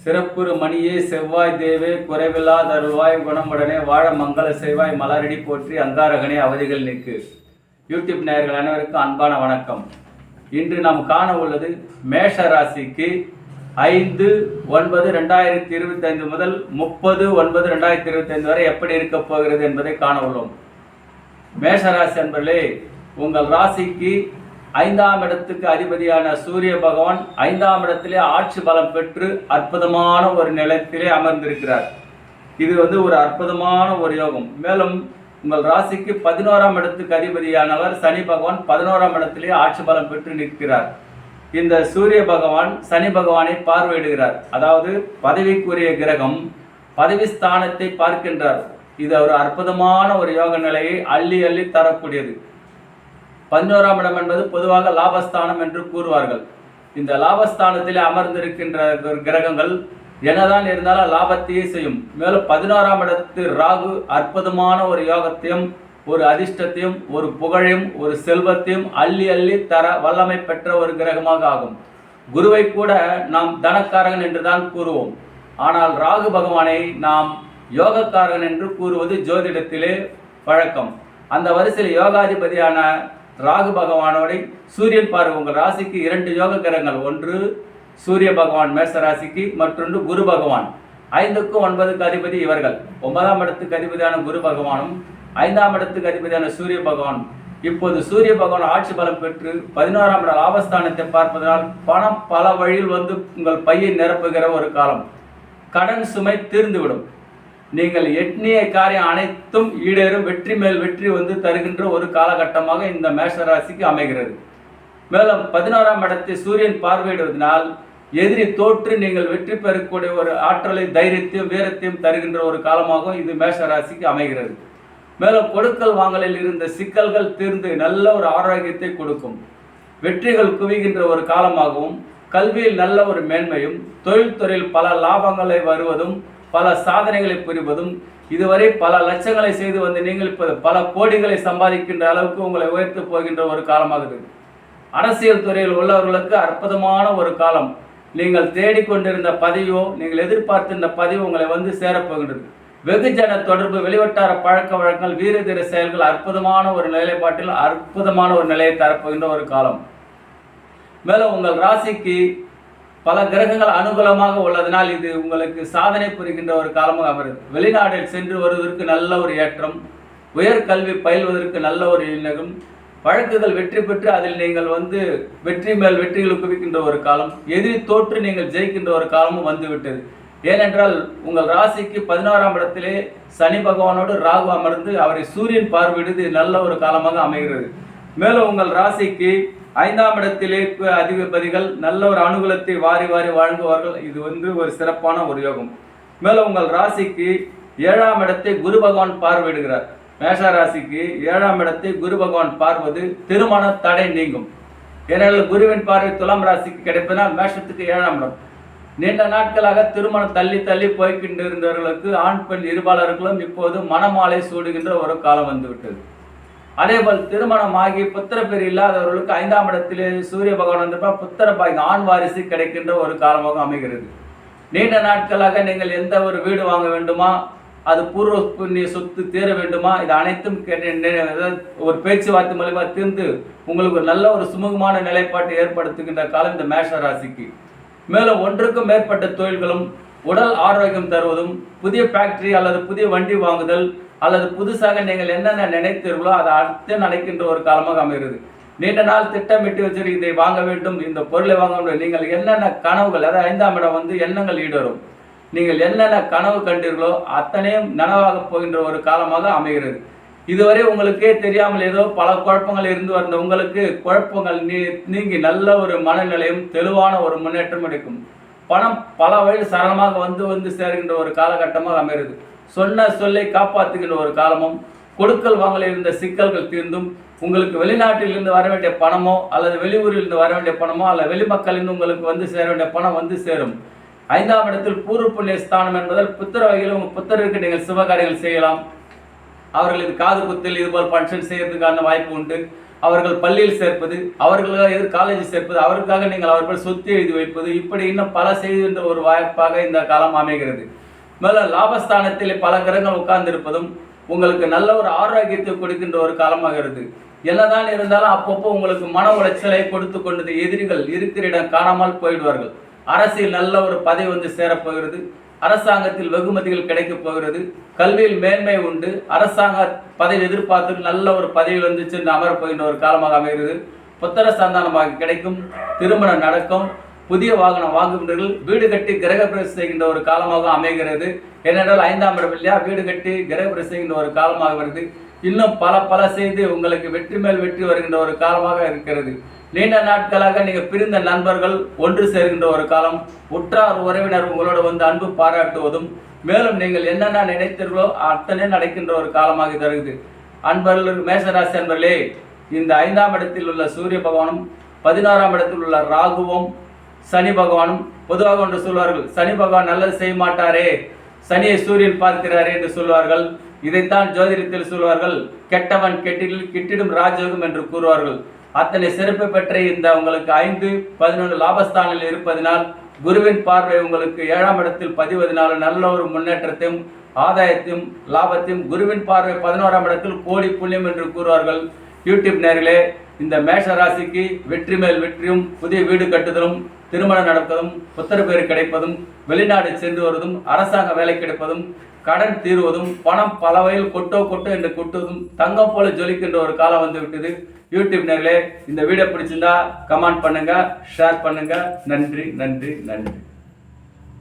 சிறப்புறு மணியே செவ்வாய் தேவே குறைவில்லா தருவாய் குணமுடனே வாழ மங்கள செய்வாய் மலரடி போற்றி அங்காரகனே அவதிகள் நீக்கு. யூடியூப் நேயர்கள் அனைவருக்கும் அன்பான வணக்கம். இன்று நாம் காண உள்ளது மேஷ ராசிக்கு 5/9/2025 முதல் 30/9/2025 வரை எப்படி இருக்க போகிறது என்பதை காண உள்ளோம். மேஷராசி என்பர்களே, உங்கள் ராசிக்கு 5ஆம் இடத்துக்கு அதிபதியான சூரிய பகவான் 5ஆம் இடத்திலே ஆட்சி பலம் பெற்று அற்புதமான ஒரு நிலத்திலே அமர்ந்திருக்கிறார். இது ஒரு அற்புதமான ஒரு யோகம். மேலும் உங்கள் ராசிக்கு 11ஆம் இடத்துக்கு அதிபதியானவர் சனி பகவான் 11ஆம் இடத்திலே ஆட்சி பலம் பெற்று நிற்கிறார். இந்த சூரிய பகவான் சனி பகவானை பார்வையிடுகிறார். அதாவது பதவிக்குரிய கிரகம் பதவி ஸ்தானத்தை பார்க்கின்றார். இது ஒரு அற்புதமான ஒரு யோக நிலையை அள்ளி அள்ளி தரக்கூடியது. 11ஆம் இடம் என்பது பொதுவாக லாபஸ்தானம் என்று கூறுவார்கள். இந்த லாபஸ்தானத்திலே அமர்ந்திருக்கின்ற கிரகங்கள் என்னதான் இருந்தாலும் லாபத்தையே செய்யும். மேலும் 11ஆம் இடத்து ராகு அற்புதமான ஒரு யோகத்தையும் ஒரு அதிர்ஷ்டத்தையும் ஒரு புகழையும் ஒரு செல்வத்தையும் அள்ளி அள்ளி தர வல்லமை பெற்ற ஒரு கிரகமாக ஆகும். குருவை கூட நாம் தனக்காரகன் என்று தான் கூறுவோம். ஆனால் ராகு பகவானை நாம் யோகக்காரகன் என்று கூறுவது ஜோதிடத்திலே வழக்கம். அந்த வரிசையில் யோகாதிபதியான ராகு பகவானோட சூரியன் பார்வை உங்கள் ராசிக்கு 2 யோக கிரகங்கள். ஒன்று சூரிய பகவான் மேச ராசிக்கு, மற்றொன்று குரு பகவான். 5க்கும் 9க்கு அதிபதி இவர்கள். 9ஆம் இடத்துக்கு அதிபதியான குரு பகவானும் 5ஆம் இடத்துக்கு அதிபதியான சூரிய பகவான். இப்போது சூரிய பகவான் ஆட்சி பலம் பெற்று 11ஆம் இட லாபஸ்தானத்தை பார்ப்பதனால் பணம் பல வழியில் உங்கள் பையை நிரப்புகிற ஒரு காலம். கடன் சுமை தீர்ந்துவிடும். நீங்கள் எண்ணிய காரியம் அனைத்தும் ஈடேறும். வெற்றி மேல் வெற்றி தருகின்ற ஒரு காலகட்டமாக இந்த மேஷராசிக்கு அமைகிறது. மேலும் 11ஆம் இடத்தை சூரியன் பார்வையிடுவதனால் எதிரி தோற்று நீங்கள் வெற்றி பெறக்கூடிய ஒரு ஆற்றலை, தைரியத்தையும் வீரத்தையும் தருகின்ற ஒரு காலமாகவும் இது மேஷராசிக்கு அமைகிறது. மேலும் கொடுக்கல் வாங்கலில் இருந்த சிக்கல்கள் தீர்ந்து நல்ல ஒரு ஆரோக்கியத்தை கொடுக்கும். வெற்றிகள் குவிகின்ற ஒரு காலமாகவும், கல்வியில் நல்ல ஒரு மேன்மையும், தொழில்துறையில் பல லாபங்களை வருவதும், பல சாதனைகளை புரிவதும், இதுவரை பல லட்சங்களை செய்து நீங்கள் இப்போது பல கோடிகளை சம்பாதிக்கின்ற அளவுக்கு உங்களை உயர்த்து போகின்ற ஒரு காலமாகுது. அரசியல் துறையில் உள்ளவர்களுக்கு அற்புதமான ஒரு காலம். நீங்கள் தேடிக்கொண்டிருந்த பதவியோ, நீங்கள் எதிர்பார்த்திருந்த பதவி உங்களை சேரப்போகின்றது. வெகுஜன தொடர்பு, வெளிவட்டார பழக்க வழக்கங்கள், வீரதீர செயல்கள் அற்புதமான ஒரு நிலைப்பாட்டில் அற்புதமான ஒரு நிலையை தரப்போகின்ற ஒரு காலம். மேலும் உங்கள் ராசிக்கு பல கிரகங்கள் அனுகூலமாக உள்ளதனால் இது உங்களுக்கு சாதனை புரிகின்ற ஒரு காலமாக அமைகிறது. வெளிநாட்டில் சென்று வருவதற்கு நல்ல ஒரு ஏற்றம், உயர்கல்வி பயில்வதற்கு நல்ல ஒரு இணக்கம், வழக்குகள் வெற்றி பெற்று அதில் நீங்கள் வெற்றி மேல் வெற்றிகள் குவிக்கின்ற ஒரு காலம், எதிரி தோற்று நீங்கள் ஜெயிக்கின்ற ஒரு காலமும் வந்துவிட்டது. ஏனென்றால் உங்கள் ராசிக்கு 11ஆம் இடத்திலே சனி பகவானோடு ராகு அமர்ந்து அவரை சூரியன் பார்வையிடுவது நல்ல ஒரு காலமாக அமைகிறது. மேலும் உங்கள் ராசிக்கு 5ஆம் இடத்திலே அதிபதிகள் நல்ல ஒரு அனுகூலத்தை வாரி வாரி வழங்குவார்கள். இது ஒரு சிறப்பான ஒரு யோகம். மேலும் உங்கள் ராசிக்கு 7ஆம் இடத்தை குரு பகவான் பார்வையிடுகிறார். மேஷ ராசிக்கு 7ஆம் இடத்தை குரு பகவான் பார்வது திருமண தடை நீங்கும். ஏனென்றால் குருவின் பார்வை துலாம் ராசிக்கு கிடைப்பதனால் மேஷத்துக்கு 7ஆம் இடம். நீண்ட நாட்களாக திருமணம் தள்ளி தள்ளி போய்கின்றிருந்தவர்களுக்கு, ஆண் பெண் இருபாளர்களும் இப்போது மணமாலை சூடுகின்ற ஒரு காலம் வந்துவிட்டது. அதேபோல் திருமணமாகி புத்திர பேர் இல்லாதவர்களுக்கு 5ஆம் இடத்திலே சூரிய பகவான் புத்திர பாக்கியம், ஆண் வாரிசு கிடைக்கின்ற ஒரு காலமாக அமைகிறது. நீண்ட நாட்களாக நீங்கள் எந்த ஒரு வீடு வாங்க வேண்டுமா, அது பூர்வ புண்ணிய சொத்து தீர வேண்டுமா, இது அனைத்தும் ஒரு பேச்சுவார்த்தை மூலமாக தீர்ந்து உங்களுக்கு ஒரு நல்ல ஒரு சுமூகமான நிலைப்பாட்டை ஏற்படுத்துகின்ற காலம் இந்த மேஷ ராசிக்கு. மேலும் ஒன்றுக்கும் மேற்பட்ட தொழில்களும், உடல் ஆரோக்கியம் தருவதும், புதிய ஃபேக்டரி அல்லது புதிய வண்டி வாங்குதல் அல்லது புதுசாக நீங்கள் என்னென்ன நினைத்தீர்களோ அதை அடுத்து நடக்கின்ற ஒரு காலமாக அமைகிறது. நீண்ட நாள் திட்டமிட்டு வச்சிருக்கு, இதை வாங்க வேண்டும், இந்த பொருளை வாங்க வேண்டும். நீங்கள் என்னென்ன கனவுகள், அதாவது 5ஆம் இடம் எண்ணங்கள் ஈடரும். நீங்கள் என்னென்ன கனவு கண்டீர்களோ அத்தனையும் நனவாக போகின்ற ஒரு காலமாக அமைகிறது. இதுவரை உங்களுக்கே தெரியாமல் ஏதோ பல குழப்பங்கள் இருந்து வந்த உங்களுக்கு குழப்பங்கள் நீங்கி நல்ல ஒரு மனநிலையும் தெளிவான ஒரு முன்னேற்றம் கிடைக்கும். பணம் பல வழியில் சரளமாக சேர்கின்ற ஒரு காலகட்டமாக அமைகிறது. சொன்ன சொல்லை காப்பாற்றுகின்ற ஒரு காலமும், கொடுக்கல் வாங்கலில் இருந்த சிக்கல்கள் தீர்ந்தும், உங்களுக்கு வெளிநாட்டில் இருந்து வர வேண்டிய பணமோ அல்லது வெளியூரில் இருந்து வர வேண்டிய பணமோ அல்லது வெளிமக்களிலிருந்து உங்களுக்கு சேர வேண்டிய பணம் சேரும். 5ஆம் இடத்தில் பூர்வ புண்ணிய ஸ்தானம் என்பதால் புத்திர வகையில் உங்கள் புத்தருக்கு நீங்கள் சுபகாரியங்கள் செய்யலாம். அவர்களுக்கு காது குத்தில் இதுபோல் ஃபங்க்ஷன் செய்யறதுக்கான வாய்ப்பு உண்டு. அவர்கள் பள்ளியில் சேர்ப்பது, அவர்களுக்காக காலேஜ் சேர்ப்பது, அவருக்காக நீங்கள் அவர்கள் சொத்து எழுதி வைப்பது, இப்படி இன்னும் பல செய்கின்ற ஒரு வாய்ப்பாக இந்த காலம் அமைகிறது. மேலும் லாபஸ்தானத்தில் பல கிரகங்கள் உட்கார்ந்திருப்பதும் உங்களுக்கு நல்ல ஒரு ஆரோக்கியத்தை கொடுக்கின்ற ஒரு காலமாகிறது. என்னதான் இருந்தாலும் அப்பப்போ உங்களுக்கு மன உளைச்சலை கொடுத்து கொண்டது எதிரிகள் இருக்கிற இடம் காணாமல் போயிடுவார்கள். அரசியல் நல்ல ஒரு பதவி வந்து சேரப்போகிறது. அரசாங்கத்தில் வெகுமதிகள் கிடைக்கப் போகிறது. கல்வியில் மேன்மை உண்டு. அரசாங்க பதவி எதிர்பார்த்து நல்ல ஒரு பதவியில் வந்து சென்று அமரப்போகின்ற ஒரு காலமாக அமைகிறது. புத்திர சந்தானமாக கிடைக்கும். திருமணம் நடக்கும். புதிய வாகனம் வாங்குகின்றவர்கள் வீடு கட்டி கிரக பிரவேசம் செய்கின்ற ஒரு காலமாக அமைகிறது. ஏனென்றால் 5ஆம் இடம் இல்லையா, வீடு கட்டி கிரக பிரவேசம் செய்கின்ற ஒரு காலமாக வருது. இன்னும் பல செய்து உங்களுக்கு வெற்றி மேல் வெற்றி வருகின்ற ஒரு காலமாக இருக்கிறது. நீண்ட நாட்களாக நீங்கள் பிரிந்த நண்பர்கள் ஒன்று சேர்கின்ற ஒரு காலம். உற்றார் உறவினர் உங்களோட வந்து அன்பு பாராட்டுவதும், மேலும் நீங்கள் என்னென்ன நினைத்தீர்களோ அத்தனை நடக்கின்ற ஒரு காலமாக தருகிறது. அன்பர்கள், மேஷராசி அன்பர்களே, இந்த 5ஆம் இடத்தில் உள்ள சூரிய பகவானும் 16ஆம் இடத்தில் உள்ள ராகுவும் சனி பகவானும் பொதுவாக ஒன்று சொல்வார்கள், சனி பகவான் நல்லது செய்ய மாட்டாரே, சனியை சூரியன் பார்க்கிறாரே என்று சொல்வார்கள். இதைத்தான் ஜோதிடத்தில் சொல்வார்கள், கெட்டவன் கிட்டிடும் ராஜயோகம் என்று கூறுவார்கள். அத்தனை சிறப்பு பெற்ற இந்த உங்களுக்கு 5, 11 லாபஸ்தானில் இருப்பதனால், குருவின் பார்வை உங்களுக்கு 7ஆம் இடத்தில் பதிவதனால் நல்ல ஒரு முன்னேற்றத்தையும் ஆதாயத்தையும் லாபத்தையும், குருவின் பார்வை 11ஆம் இடத்தில் கோடி புண்ணியம் என்று கூறுவார்கள். யூடியூப் நேர்களே, இந்த மேஷ ராசிக்கு வெற்றி மேல் வெற்றியும், புதிய வீடு கட்டுதலும், திருமணம் நடப்பதும், புத்திர பேர் கிடைப்பதும், வெளிநாடு சென்று வருவதும், அரசாங்க வேலை கிடைப்பதும், கடன் தீர்வதும், பணம் பல வகையில் கொட்டோ என்று கொட்டுவதும், தங்கம் போல ஜொலிக்கின்ற ஒரு காலம் வந்து விட்டது. யூடியூப் நேர்களே, இந்த வீடியோ பிடிச்சிருந்தா கமெண்ட் பண்ணுங்க, ஷேர் பண்ணுங்க. நன்றி.